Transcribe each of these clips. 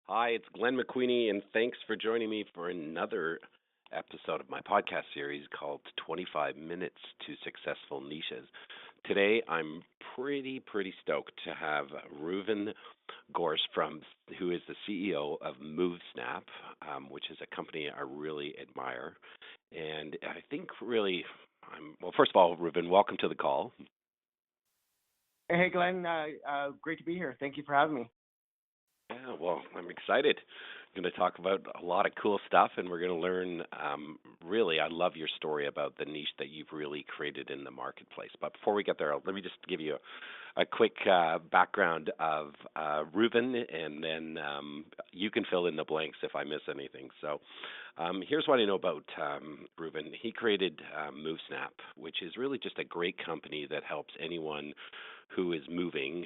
Hi, it's Glenn McQueenie, and thanks for joining me for another episode of my podcast series called 25 Minutes to Successful Niches. Today, I'm pretty stoked to have Reuven Gorscht who is the CEO of MoveSnap, which is a company I really admire. And I think really, well, first of all, Reuven, welcome to the call. Hey, Glenn. Great to be here. Thank you for having me. Yeah, well, I'm excited. Going to talk about a lot of cool stuff, and we're going to learn. Really, I love your story about the niche that you've really created in the marketplace. But before we get there, let me just give you a quick background of Reuven, and then you can fill in the blanks if I miss anything. So, here's what I know about Reuven. He created MoveSnap, which is really just a great company that helps anyone who is moving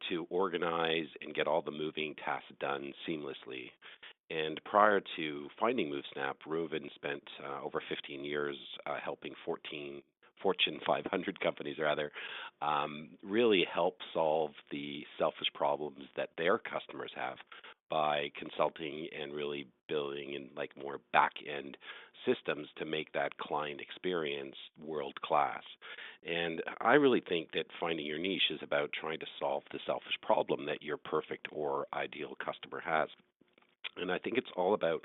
to organize and get all the moving tasks done seamlessly. And prior to finding MoveSnap, Reuven spent over 15 years helping 14 Fortune 500 companies, rather, really help solve the selfish problems that their customers have by consulting and really building in like more back end systems to make that client experience world class. And I really think that finding your niche is about trying to solve the selfish problem that your perfect or ideal customer has. And I think it's all about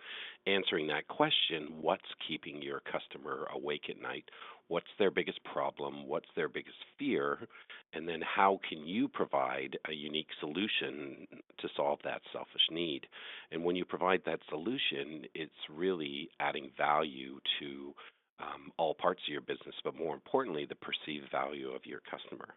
answering that question: what's keeping your customer awake at night? What's their biggest problem? What's their biggest fear? And then how can you provide a unique solution to solve that selfish need? And when you provide that solution, it's really adding value to all parts of your business, but more importantly, the perceived value of your customer.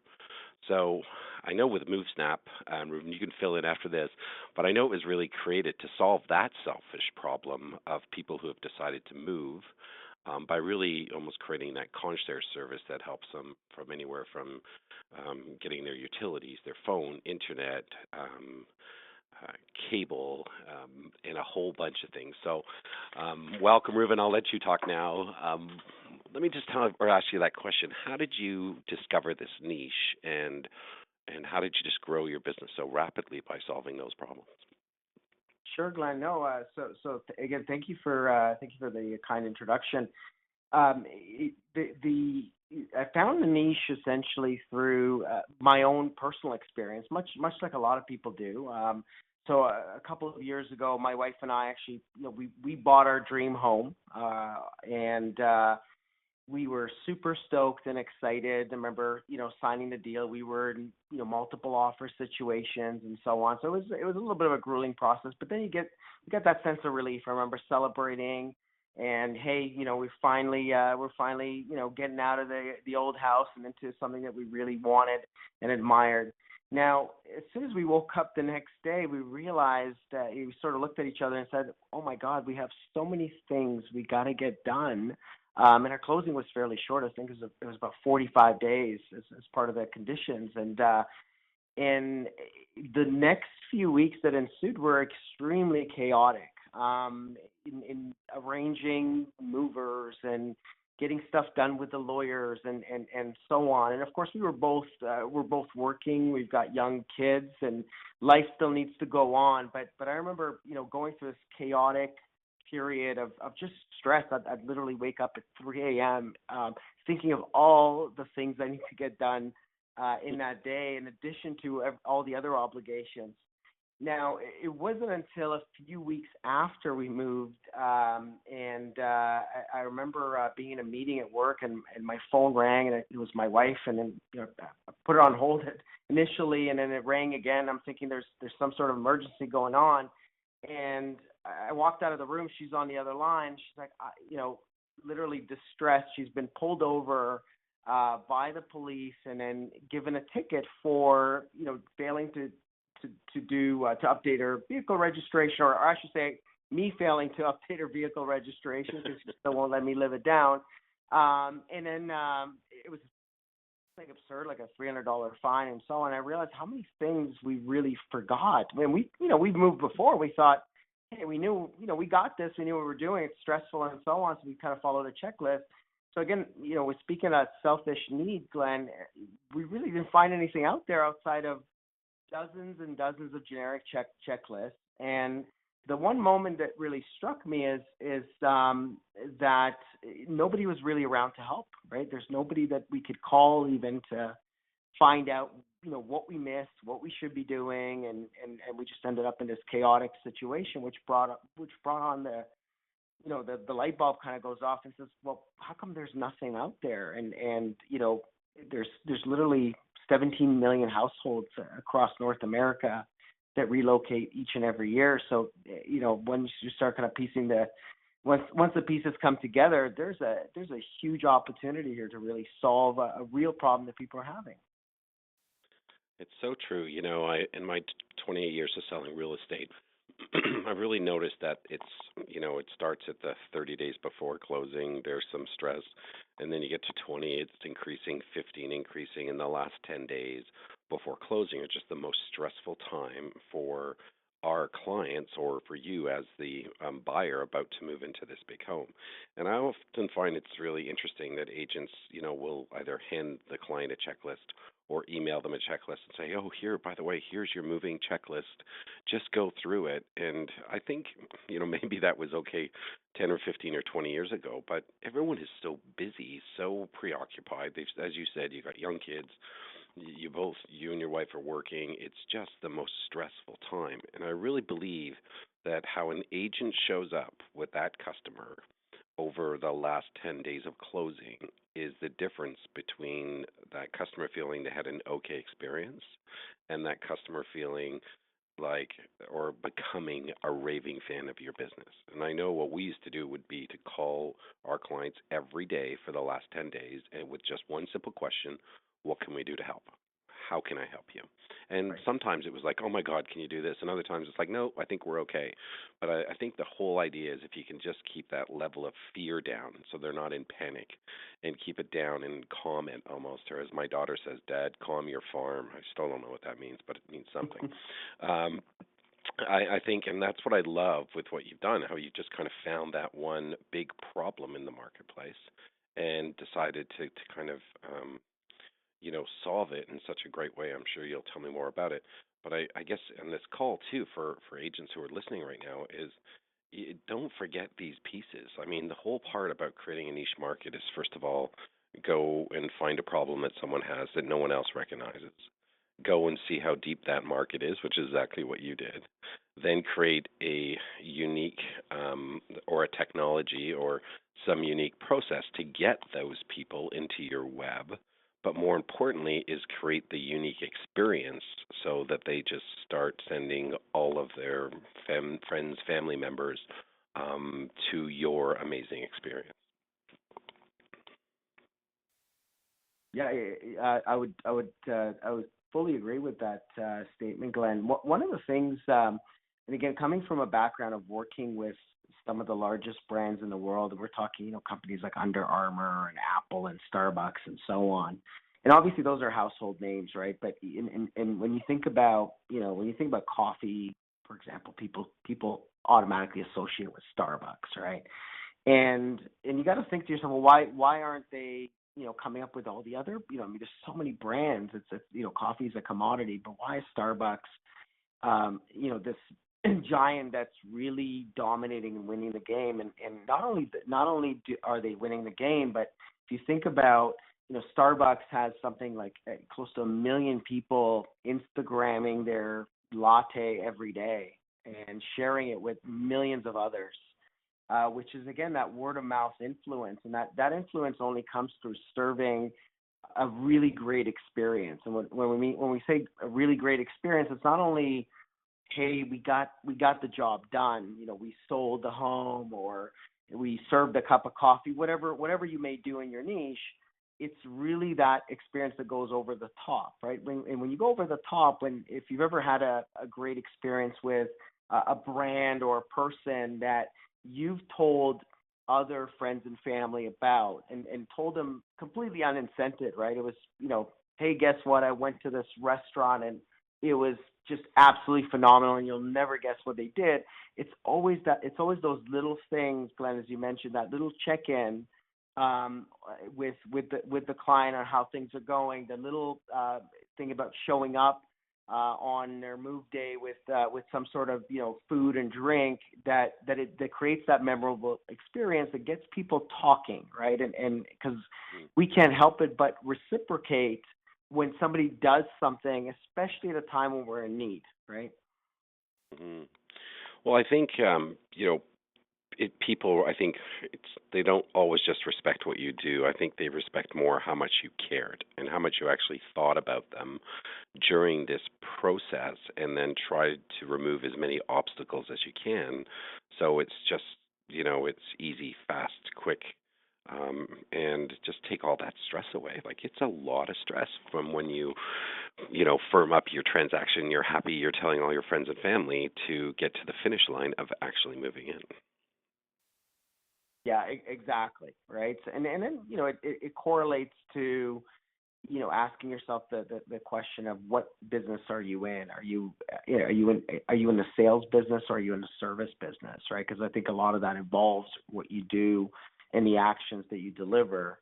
So I know with MoveSnap, Reuven, you can fill in after this, but I know it was really created to solve that selfish problem of people who have decided to move by really almost creating that concierge service that helps them from anywhere from getting their utilities, their phone, internet, uh, cable, and a whole bunch of things. So, welcome, Reuven. I'll let you talk now. Let me just tell or ask you that question: how did you discover this niche, and how did you just grow your business so rapidly by solving those problems? Sure, Glenn. No, again, thank you for the kind introduction. I found the niche essentially through my own personal experience, much like a lot of people do. A couple of years ago, my wife and I actually, we bought our dream home, and we were super stoked and excited. I remember, signing the deal. We were in, multiple offer situations and so on. So it was a little bit of a grueling process, but then you get that sense of relief. I remember celebrating and hey, we're finally, getting out of the old house and into something that we really wanted and admired. Now, as soon as we woke up the next day, we realized that we sort of looked at each other and said, "Oh my God, we have so many things we got to get done." And our closing was fairly short. I think it was about 45 days as part of the conditions. And the next few weeks that ensued were extremely chaotic in arranging movers and getting stuff done with the lawyers and so on. And of course, we're both working. We've got young kids, and life still needs to go on. But I remember going through this chaotic period of just stress. I'd literally wake up at 3 a.m. Thinking of all the things I need to get done in that day, in addition to all the other obligations. Now, it wasn't until a few weeks after we moved, and I remember being in a meeting at work, and my phone rang, and it was my wife, and then I put it on hold initially, and then it rang again. I'm thinking there's some sort of emergency going on, and I walked out of the room. She's on the other line. She's like, literally distressed. She's been pulled over by the police and then given a ticket for failing to update her vehicle registration, or I should say, me failing to update her vehicle registration because she still won't let me live it down. And then it was like absurd, like a $300 fine and so on. I realized how many things we really forgot. When we've moved before, we thought, hey, we knew, we got this, we knew what we were doing. It's stressful and so on, so we kind of followed a checklist. So again, we're speaking of selfish need, Glenn. We really didn't find anything out there outside of dozens and dozens of generic checklists. And the one moment that really struck me is that nobody was really around to help. Right? There's nobody that we could call even to find out, what we missed, what we should be doing, and we just ended up in this chaotic situation, which brought on the light bulb kind of goes off and says, well, how come there's nothing out there? And there's literally 17 million households across North America that relocate each and every year. So, once you start kind of piecing once the pieces come together, there's a huge opportunity here to really solve a real problem that people are having. It's so true. In my 28 years of selling real estate, I've really noticed that it starts at the 30 days before closing. There's some stress, and then you get to 20, it's increasing, 15, increasing, in the last 10 days before closing are just the most stressful time for our clients or for you as the buyer about to move into this big home. And I often find it's really interesting that agents, will either hand the client a checklist or email them a checklist and say, "Oh, here, by the way, here's your moving checklist. Just go through it." And I think, maybe that was okay 10 or 15 or 20 years ago, but everyone is so busy, so preoccupied. As you said, you got young kids. You and your wife are working. It's just the most stressful time. And I really believe that how an agent shows up with that customer over the last 10 days of closing is the difference between that customer feeling they had an okay experience and that customer feeling like or becoming a raving fan of your business. And I know what we used to do would be to call our clients every day for the last 10 days and with just one simple question, what can we do to help? How can I help you? And Right. sometimes it was like, oh my God, can you do this? And other times it's like, no, I think we're okay. But I think the whole idea is if you can just keep that level of fear down so they're not in panic and keep it down and calm it almost, or as my daughter says, Dad, calm your farm. I still don't know what that means, but it means something. Um, I think, and that's what I love with what you've done, how you just kind of found that one big problem in the marketplace and decided to kind of solve it in such a great way. I'm sure you'll tell me more about it. But I guess on this call too for agents who are listening right now is don't forget these pieces. I mean, the whole part about creating a niche market is first of all, go and find a problem that someone has that no one else recognizes. Go and see how deep that market is, which is exactly what you did. Then create a unique or a technology or some unique process to get those people into your web, but more importantly is create the unique experience so that they just start sending all of their friends, family members to your amazing experience. Yeah, I would fully agree with that statement, Glenn. One of the things, and again, coming from a background of working with some of the largest brands in the world, and we're talking, companies like Under Armour and Apple and Starbucks and so on. And obviously, those are household names, right? But and when you think about, coffee, for example, people automatically associate with Starbucks, right? And you got to think to yourself, well, why aren't they coming up with all the other, there's so many brands. Coffee is a commodity, but why is Starbucks this giant that's really dominating and winning the game? And not only are they winning the game, but if you think about, Starbucks has something like close to 1 million people Instagramming their latte every day and sharing it with millions of others, which is again that word of mouth influence, and that influence only comes through serving a really great experience. And when we say a really great experience, it's not only, hey, we got the job done, we sold the home or we served a cup of coffee, whatever you may do in your niche. It's really that experience that goes over the top, right? When you go over the top, if you've ever had a great experience with a brand or a person that you've told other friends and family about and told them completely unincented, right? It was, hey, guess what? I went to this restaurant and it was just absolutely phenomenal and you'll never guess what they did. It's always those little things, Glenn, as you mentioned, that little check-in with the client on how things are going, the little thing about showing up on their move day with some sort of food and drink that creates that memorable experience that gets people talking, right? And because we can't help it but reciprocate when somebody does something, especially at a time when we're in need, right? Mm-hmm. Well, I think people. I think they don't always just respect what you do. I think they respect more how much you cared and how much you actually thought about them during this process, and then tried to remove as many obstacles as you can. So it's just it's easy, fast, quick. And just take all that stress away. Like it's a lot of stress from when you firm up your transaction, you're happy, you're telling all your friends and family to get to the finish line of actually moving in. Yeah, exactly, right. And then it correlates to asking yourself the question of what business are you in? Are you in the sales business, or are you in the service business, right? Because I think a lot of that involves what you do and the actions that you deliver.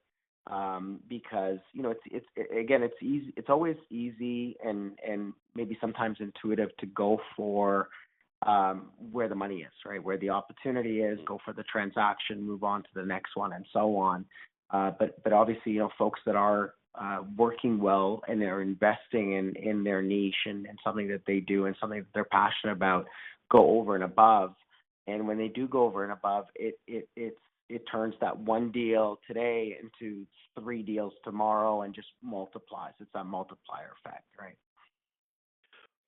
Because it's easy. It's always easy and maybe sometimes intuitive to go for where the money is, right? Where the opportunity is, go for the transaction, move on to the next one, and so on. But obviously, folks that are working well and they're investing in their niche and something that they do and something that they're passionate about, go over and above. And when they do go over and above, it turns that one deal today into 3 deals tomorrow and just multiplies. It's that multiplier effect, right?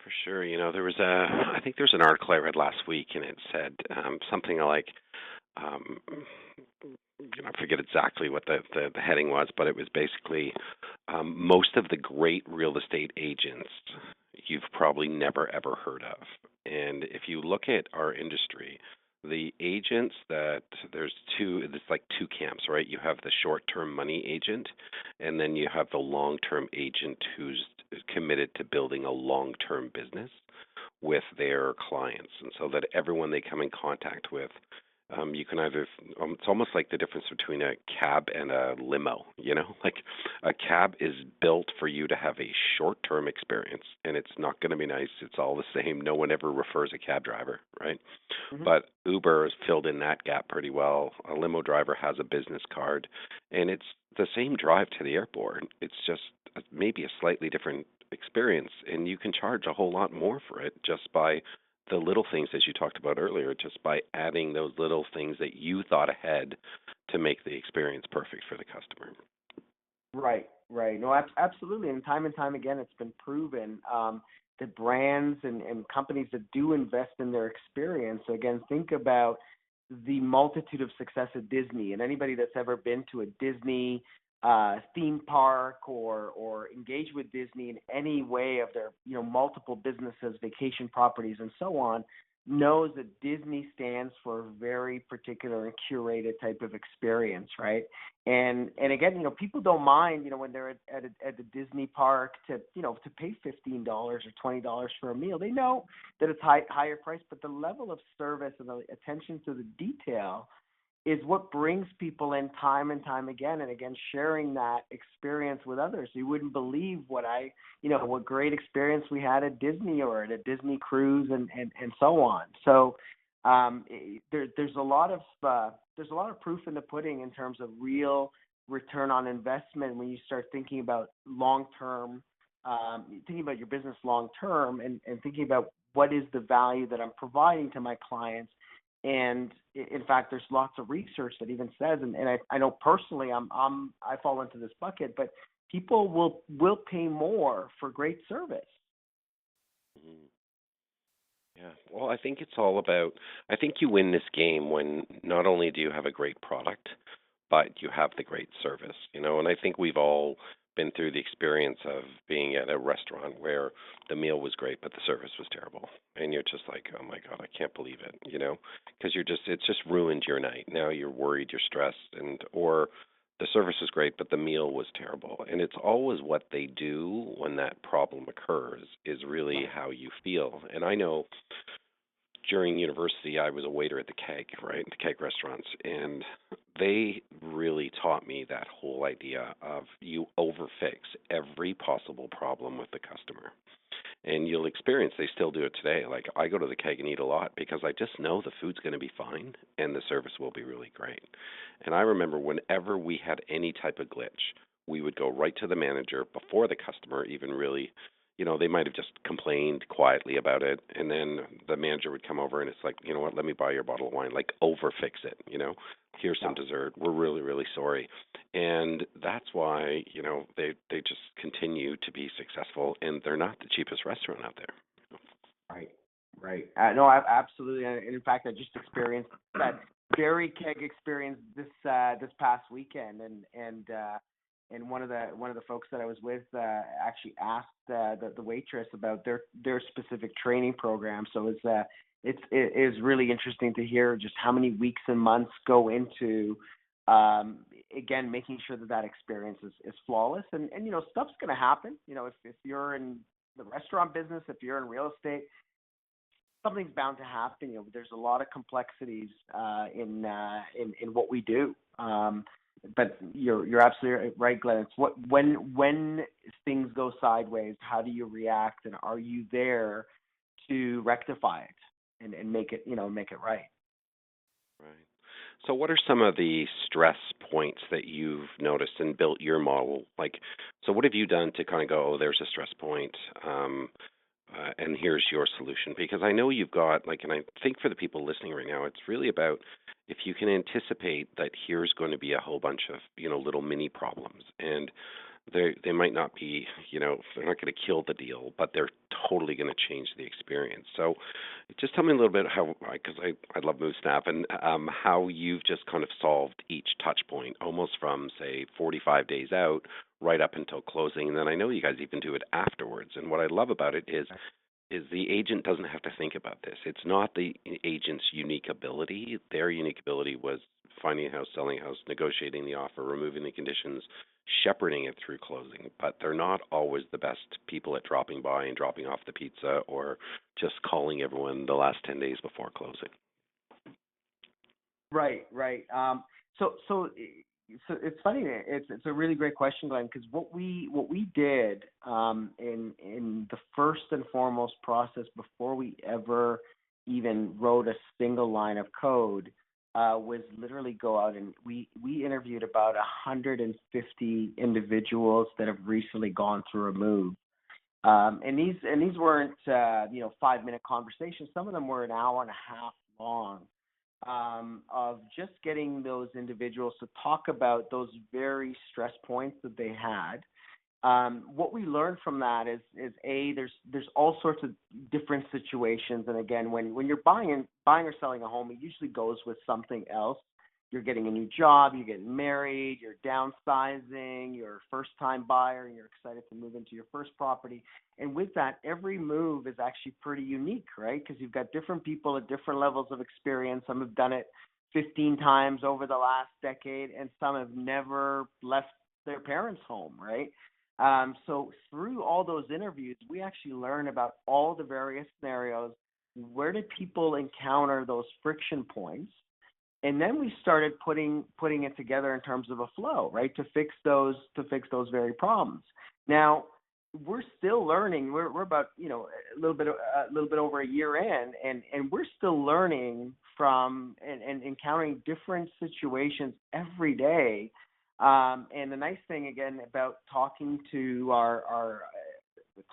For sure. I think there's an article I read last week, and it said something like, um, I forget exactly what the heading was, but it was basically most of the great real estate agents you've probably never ever heard of. And if you look at our industry, the agents that it's like two camps, right? You have the short-term money agent, and then you have the long-term agent who's committed to building a long-term business with their clients. And so that everyone they come in contact with, you can either, it's almost like the difference between a cab and a limo, like a cab is built for you to have a short-term experience, and it's not going to be nice. It's all the same. No one ever refers a cab driver, right? Mm-hmm. But Uber has filled in that gap pretty well. A limo driver has a business card, and it's the same drive to the airport. It's just maybe a slightly different experience, and you can charge a whole lot more for it just by the little things, as you talked about earlier, just by adding those little things that you thought ahead to make the experience perfect for the customer. Right, right. No, absolutely. And time again, it's been proven that brands and companies that do invest in their experience, again, think about the multitude of success at Disney. And anybody that's ever been to a Disney theme park or engaged with Disney in any way of their multiple businesses, vacation properties, and so on, knows that Disney stands for a very particular and curated type of experience, right? And again, people don't mind, when they're at the Disney park to pay $15 or $20 for a meal. They know that it's higher price, but the level of service and the attention to the detail is what brings people in time and time again, and again sharing that experience with others. You wouldn't believe what what great experience we had at Disney or at a Disney cruise and so on. So there's a lot of proof in the pudding in terms of real return on investment when you start thinking about long term, thinking about your business long term, and thinking about what is the value that I'm providing to my clients. And in fact, there's lots of research that even says, and I know personally, I fall into this bucket, but people will pay more for great service. Mhm. Yeah. Well, I think it's all about, I think you win this game when not only do you have a great product, but you have the great service, and I think we've all been through the experience of being at a restaurant where the meal was great, but the service was terrible. And you're just like, oh my God, I can't believe it, because it's just ruined your night. Now you're worried, you're stressed, or the service was great, but the meal was terrible. And it's always what they do when that problem occurs is really how you feel. And I know during university, I was a waiter at the Keg, right, the Keg restaurants, and they really taught me that whole idea of you overfix every possible problem with the customer. And you'll experience they still do it today. Like I go to the Keg and eat a lot because I just know the food's going to be fine and the service will be really great. And I remember whenever we had any type of glitch, we would go right to the manager before the customer even really, they might have just complained quietly about it, and then the manager would come over and it's like, you know what, let me buy your bottle of wine, like over fix it, here's some dessert. We're really, really sorry. And that's why, they just continue to be successful, and they're not the cheapest restaurant out there. Right, right. No, I absolutely. And in fact, I just experienced that very Keg experience this past weekend, and one of the folks that I was with actually asked the waitress about their specific training program. So it is really interesting to hear just how many weeks and months go into again making sure that experience is flawless. And stuff's going to happen. If you're in the restaurant business, if you're in real estate, something's bound to happen. There's a lot of complexities in what we do. But you're absolutely right, Glenn. It's when things go sideways, how do you react, and are you there to rectify it and make it right? Right. So what are some of the stress points that you've noticed and built your model? So what have you done to kind of go, oh, there's a stress point, and here's your solution? Because I know you've got, and I think for the people listening right now, it's really about if you can anticipate that here's going to be a whole bunch of, little mini problems, and they might not be, they're not going to kill the deal, but they're totally going to change the experience. So just tell me a little bit how, because I love MoveSnap, and how you've just kind of solved each touch point, almost from, say, 45 days out right up until closing. And then I know you guys even do it afterwards. And what I love about it is the agent doesn't have to think about this. It's not the agent's unique ability. Their unique ability was finding a house, selling a house, negotiating the offer, removing the conditions, shepherding it through closing. But they're not always the best people at dropping by and dropping off the pizza or just calling everyone the last 10 days before closing. Right, right. So it's funny. It's a really great question, Glenn, because what we did in the first and foremost process before we ever even wrote a single line of code was literally go out and we interviewed about 150 individuals that have recently gone through a move. And these weren't 5-minute conversations. Some of them were an hour and a half long. Of just getting those individuals to talk about those very stress points that they had. What we learned from that is there's all sorts of different situations, and again, when you're buying or selling a home, it usually goes with something else. You're getting a new job, you're getting married, you're downsizing, you're a first-time buyer, and you're excited to move into your first property. And with that, every move is actually pretty unique, right? Because you've got different people at different levels of experience. Some have done it 15 times over the last decade, and some have never left their parents' home, right? So through all those interviews, we actually learn about all the various scenarios. Where did people encounter those friction points? And then we started putting it together in terms of a flow, right, to fix those very problems. Now, we're still learning. We're about a little bit over a year in, and we're still learning from and encountering different situations every day. And the nice thing again about talking to our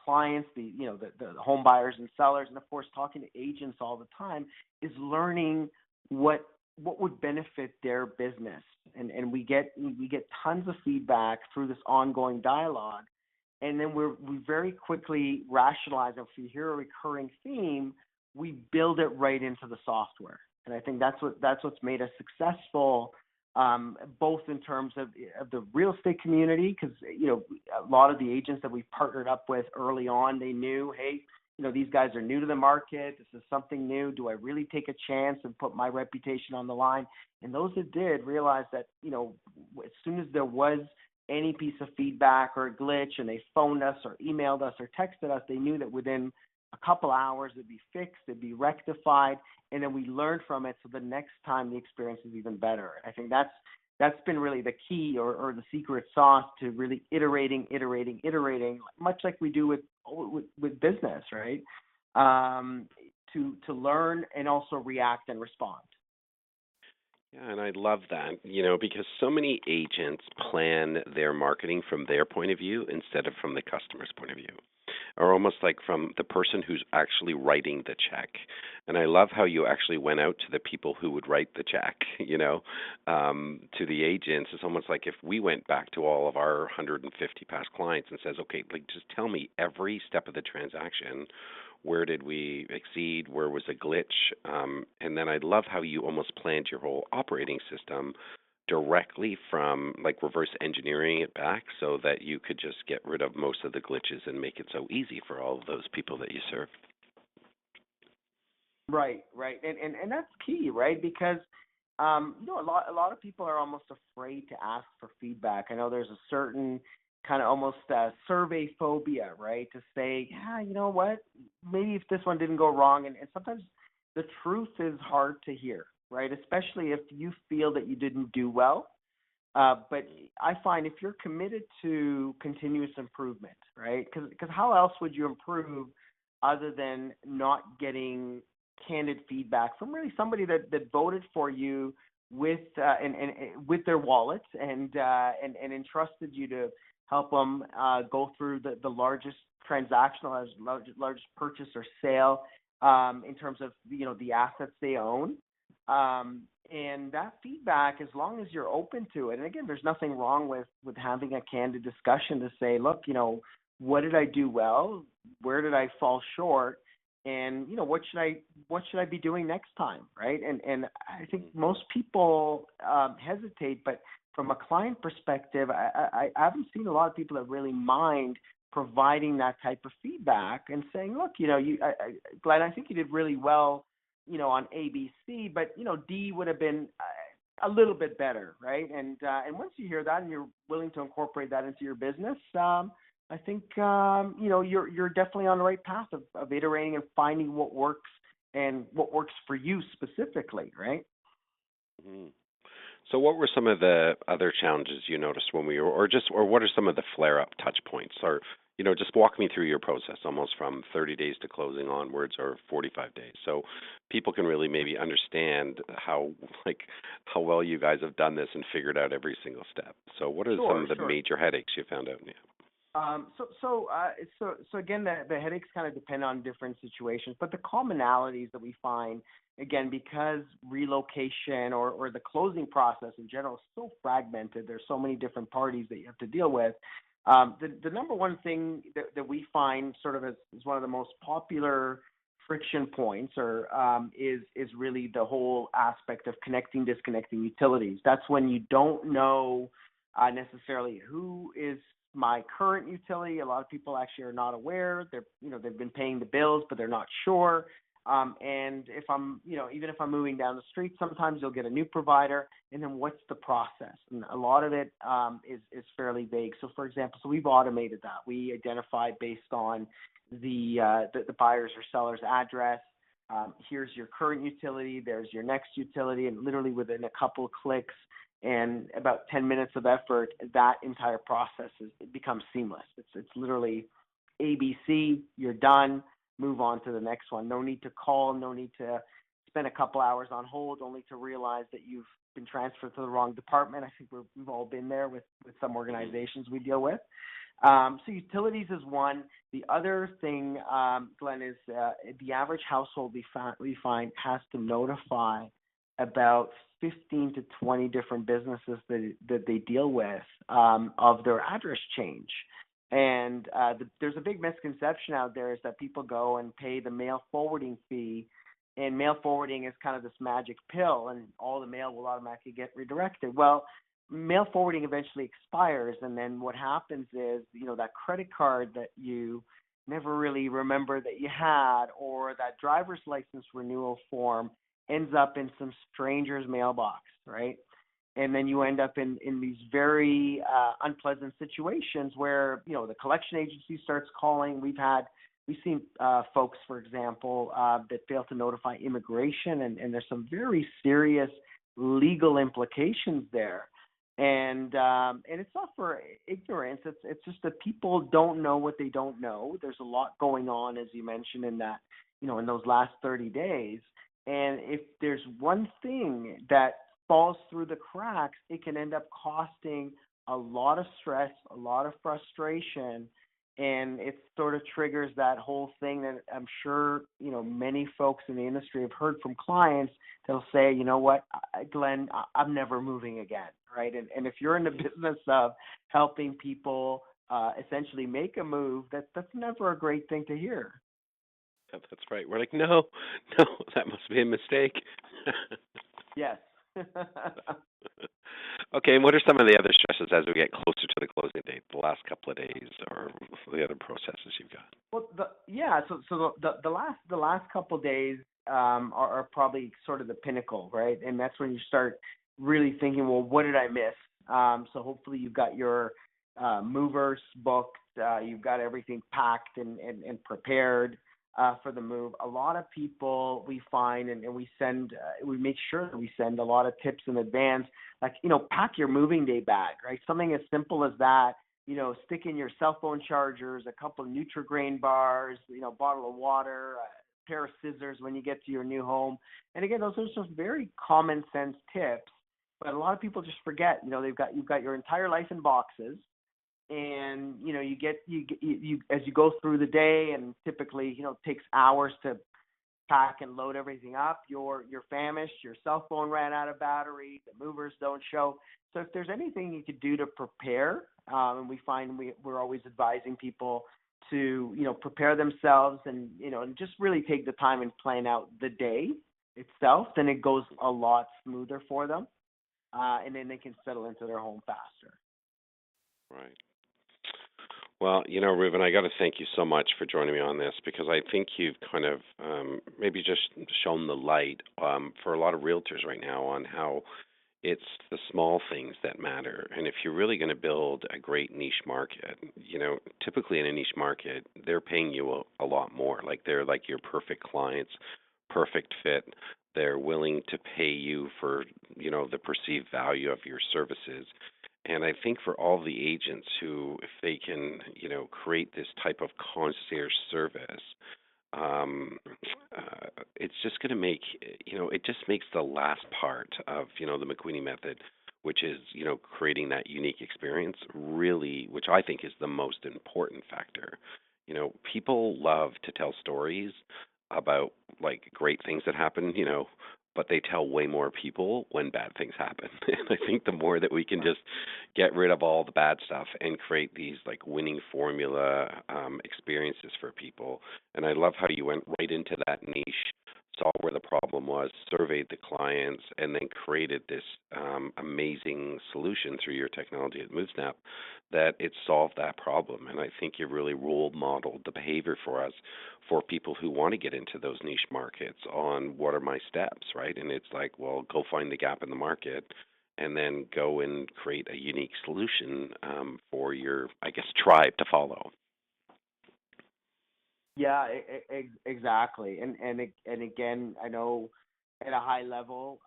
clients, the home buyers and sellers, and of course talking to agents all the time, is learning what would benefit their business, and we get tons of feedback through this ongoing dialogue, and then we very quickly rationalize. If we hear a recurring theme, we build it right into the software, and I think that's what's made us successful, both in terms of the real estate community, because a lot of the agents that we partnered up with early on, they knew, hey, these guys are new to the market. This is something new. Do I really take a chance and put my reputation on the line? And those that did realize that, as soon as there was any piece of feedback or a glitch and they phoned us or emailed us or texted us, they knew that within a couple hours it'd be fixed, it'd be rectified, and then we learned from it so the next time the experience is even better. I think that's been really the key or the secret sauce to really iterating, much like we do with business, right? To learn and also react and respond. Yeah, and I love that, because so many agents plan their marketing from their point of view instead of from the customer's point of view, or almost like from the person who's actually writing the check. And I love how you actually went out to the people who would write the check, to the agents. It's almost like if we went back to all of our 150 past clients and says, okay, like just tell me every step of the transaction. Where did we exceed? Where was a glitch? And then I love how you almost planned your whole operating system directly from like reverse engineering it back so that you could just get rid of most of the glitches and make it so easy for all of those people that you serve. Right, right, and that's key, right? Because a lot of people are almost afraid to ask for feedback. I know there's a certain kind of almost survey phobia, right? To say, yeah, you know what, maybe if this one didn't go wrong, and sometimes the truth is hard to hear, right? Especially if you feel that you didn't do well. But I find if you're committed to continuous improvement, right? Because how else would you improve other than not getting candid feedback from really somebody that voted for you with and with their wallets and entrusted you to help them go through the largest transactional, largest purchase or sale in terms of the assets they own. And that feedback, as long as you're open to it, and again, there's nothing wrong with having a candid discussion to say, look, what did I do well? Where did I fall short? And what should I be doing next time, right? And I think most people hesitate, but from a client perspective, I haven't seen a lot of people that really mind providing that type of feedback and saying, look, Glenn, I think you did really well, on ABC, but D would have been a little bit better, right? And once you hear that and you're willing to incorporate that into your business, I think you're definitely on the right path of iterating and finding what works and what works for you specifically, right? Mm-hmm. So what were some of the other challenges you noticed when we were, or what are some of the flare-up touch points? Or, just walk me through your process almost from 30 days to closing onwards or 45 days. So people can really maybe understand how well you guys have done this and figured out every single step. So what are some of the major headaches you found out? Yeah. So again, the headaches kind of depend on different situations, but the commonalities that we find, again, because relocation or the closing process in general is so fragmented, there's so many different parties that you have to deal with. The number one thing that we find sort of is one of the most popular friction points is really the whole aspect of connecting, disconnecting utilities. That's when you don't know necessarily who is my current utility. A lot of people actually are not aware. They've been paying the bills, but they're not sure. And if I'm, even if I'm moving down the street, sometimes you'll get a new provider, and then what's the process? And a lot of it is fairly vague. So, for example, we've automated that. We identify based on the buyer's or seller's address. Here's your current utility. There's your next utility, and literally within a couple of clicks and about 10 minutes of effort, that entire process becomes seamless. It's literally ABC. You're done. Move on to the next one. No need to call, no need to spend a couple hours on hold, only to realize that you've been transferred to the wrong department. I think we've all been there with some organizations we deal with. So utilities is one. The other thing, Glenn, is the average household we find has to notify about 15 to 20 different businesses that they deal with of their address change. And there's a big misconception out there is that people go and pay the mail forwarding fee, and mail forwarding is kind of this magic pill, and all the mail will automatically get redirected. Well, mail forwarding eventually expires, and then what happens is, that credit card that you never really remember that you had, or that driver's license renewal form ends up in some stranger's mailbox, right? And then you end up in these very unpleasant situations where, the collection agency starts calling. We've seen folks, for example, that fail to notify immigration, and there's some very serious legal implications there. And it's not for ignorance. It's just that people don't know what they don't know. There's a lot going on, as you mentioned, in that, in those last 30 days. And if there's one thing that falls through the cracks, it can end up costing a lot of stress, a lot of frustration, and it sort of triggers that whole thing that I'm sure, many folks in the industry have heard from clients. They'll say, you know what, Glenn, I'm never moving again, right? And if you're in the business of helping people essentially make a move, that's never a great thing to hear. Yeah, that's right. We're like, no, no, that must be a mistake. Yes. Okay, and what are some of the other stresses as we get closer to the closing date, the last couple of days, or the other processes you've got? Well, the last couple of days are probably sort of the pinnacle, right? And that's when you start really thinking, well, what did I miss? So hopefully you've got your movers booked, you've got everything packed and prepared for the move. A lot of people we find, and we make sure that we send a lot of tips in advance, like, pack your moving day bag, right? Something as simple as that. Stick in your cell phone chargers, a couple of Nutri-Grain bars, bottle of water, a pair of scissors when you get to your new home. And again, those are just very common sense tips, but a lot of people just forget. You've got your entire life in boxes, and you as you go through the day, and typically it takes hours to pack and load everything up. You're famished, your cell phone ran out of battery, the movers don't show. So if there's anything you could do to prepare, and we find we're always advising people to prepare themselves, and just really take the time and plan out the day itself, then it goes a lot smoother for them, and then they can settle into their home faster. Right. Well, Reuven, I got to thank you so much for joining me on this, because I think you've kind of maybe just shown the light for a lot of realtors right now on how it's the small things that matter. And if you're really going to build a great niche market, typically in a niche market, they're paying you a lot more. Like, they're like your perfect clients, perfect fit. They're willing to pay you for, the perceived value of your services. And I think for all the agents who, if they can, create this type of concierge service, um, it's just going to make, it just makes the last part of, the McQueenie method, which is, creating that unique experience, really, which I think is the most important factor. People love to tell stories about, like, great things that happen, but they tell way more people when bad things happen. And I think the more that we can just get rid of all the bad stuff and create these, like, winning formula experiences for people. And I love how you went right into that niche, saw where the problem was, surveyed the clients, and then created this amazing solution through your technology at MoveSnap that it solved that problem. And I think you really role modeled the behavior for us, for people who want to get into those niche markets, on what are my steps, right? And it's like, well, go find the gap in the market, and then go and create a unique solution for your, I guess, tribe to follow. Yeah, exactly. And again, I know at a high level,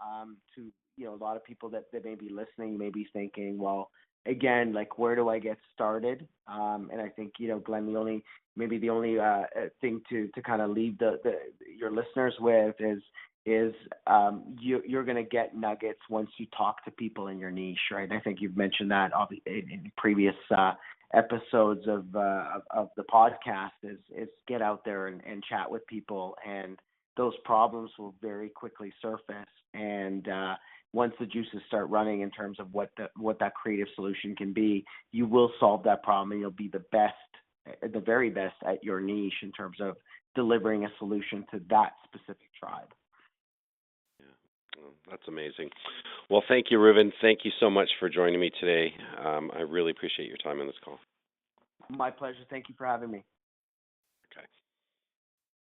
to a lot of people that may be listening may be thinking, well, again, like, where do I get started? And I think, Glenn, the only thing to kind of leave the your listeners with is you're going to get nuggets once you talk to people in your niche, right? And I think you've mentioned that in previous episodes of the podcast, is get out there and chat with people, and those problems will very quickly surface. And once the juices start running in terms of what that creative solution can be, you will solve that problem, and you'll be the very best at your niche in terms of delivering a solution to that specific tribe. Yeah, that's amazing. Well, thank you, Reuven. Thank you so much for joining me today. I really appreciate your time on this call. My pleasure. Thank you for having me. Okay.